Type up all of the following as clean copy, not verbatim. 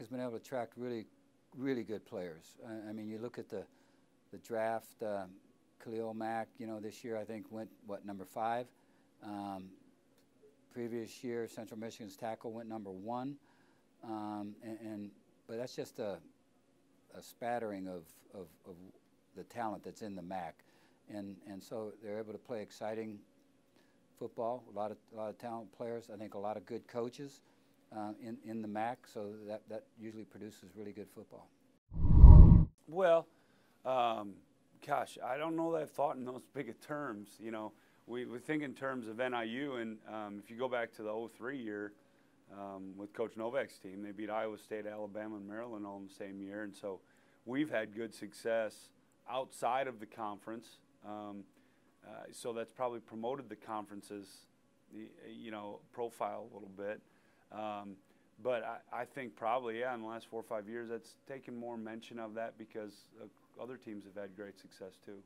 has been able to attract really good players. I mean, you look at the draft. Khalil Mack, this year I think went number 5. Previous year, Central Michigan's tackle went number 1. But that's just a spattering of the talent that's in the MAC, and so they're able to play exciting football. A lot of talented players. I think a lot of good coaches in the MAC. So that usually produces really good football. Well, gosh, I don't know that I've thought in those big of terms. We think in terms of NIU, and if you go back to the 03 year with Coach Novak's team, they beat Iowa State, Alabama, and Maryland all in the same year, and so we've had good success outside of the conference. So that's probably promoted the conference's, profile a little bit. But I think probably, in the last 4 or 5 years, that's taken more mention of that because other teams have had great success too.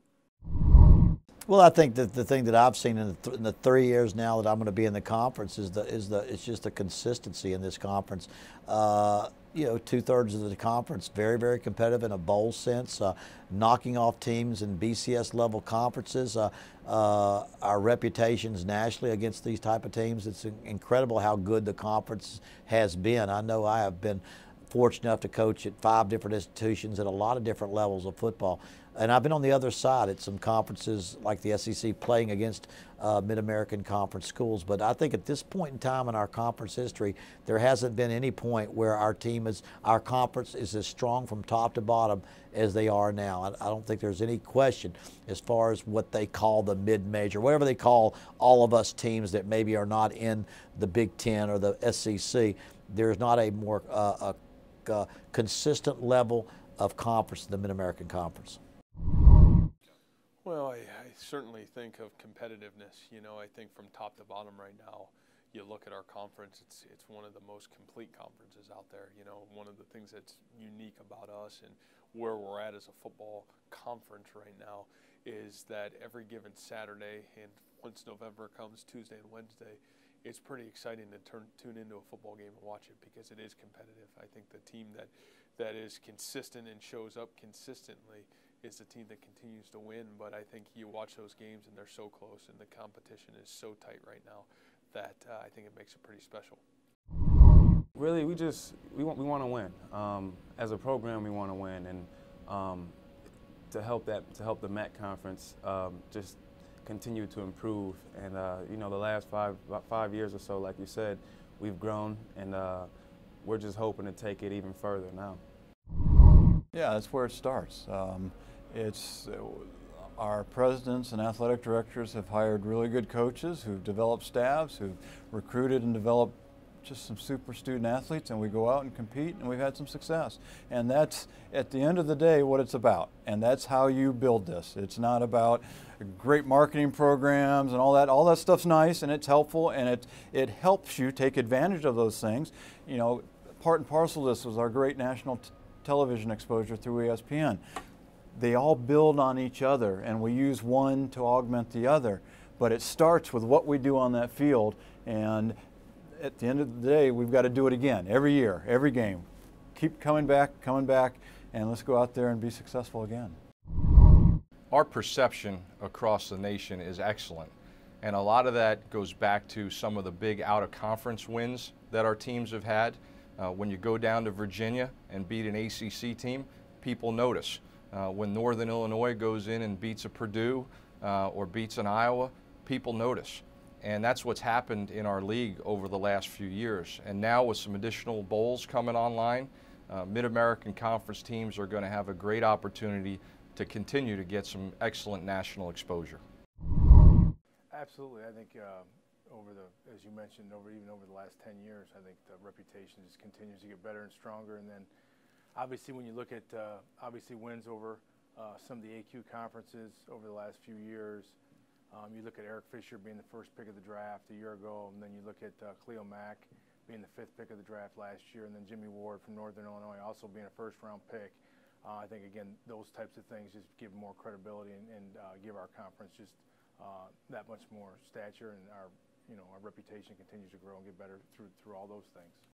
Well, I think that the thing that I've seen in the 3 years now that I'm going to be in the conference is it's just the consistency in this conference. 2/3 of the conference very, very competitive in a bowl sense, knocking off teams in BCS level conferences. Our reputations nationally against these type of teams, it's incredible how good the conference has been. I know I have been fortunate enough to coach at 5 different institutions at a lot of different levels of football. And I've been on the other side at some conferences like the SEC playing against Mid-American Conference schools. But I think at this point in time in our conference history, there hasn't been any point where our conference is as strong from top to bottom as they are now. I don't think there's any question as far as what they call the mid-major, whatever they call all of us teams that maybe are not in the Big Ten or the SEC. There's not a more consistent level of conference than the Mid-American Conference. Well, I certainly think of competitiveness. I think from top to bottom right now, you look at our conference, it's one of the most complete conferences out there. One of the things that's unique about us and where we're at as a football conference right now is that every given Saturday, and once November comes, Tuesday and Wednesday, it's pretty exciting to tune into a football game and watch it because it is competitive. I think the team that is consistent and shows up consistently is the team that continues to win. But I think you watch those games and they're so close and the competition is so tight right now that I think it makes it pretty special. Really, we want to win. As a program, we want to win, and to help the MAC conference just continue to improve. And the last about 5 years or so, like you said, we've grown, and we're just hoping to take it even further now. Yeah, that's where it starts. Our presidents and athletic directors have hired really good coaches who've developed staffs, who've recruited and developed just some super student athletes, and we go out and compete, and we've had some success. And that's, at the end of the day, what it's about. And that's how you build this. It's not about great marketing programs and all that. All that stuff's nice and it's helpful, and it helps you take advantage of those things. Part and parcel of this was our great national television exposure through ESPN. They all build on each other, and we use one to augment the other. But it starts with what we do on that field, and at the end of the day, we've got to do it again every year, every game. Keep coming back, and let's go out there and be successful again. Our perception across the nation is excellent, and a lot of that goes back to some of the big out-of-conference wins that our teams have had. When you go down to Virginia and beat an ACC team, people notice. When Northern Illinois goes in and beats a Purdue or beats an Iowa, people notice. And that's what's happened in our league over the last few years. And now with some additional bowls coming online, Mid-American Conference teams are going to have a great opportunity to continue to get some excellent national exposure. Absolutely. I think as you mentioned, even over the last 10 years, I think the reputation just continues to get better and stronger. And then obviously when you look at wins over some of the AQ conferences over the last few years, you look at Eric Fisher being the first pick of the draft a year ago, and then you look at Khalil Mack being the 5th pick of the draft last year, and then Jimmy Ward from Northern Illinois also being a first-round pick. I think, again, those types of things just give more credibility and give our conference just that much more stature, and our reputation continues to grow and get better through all those things.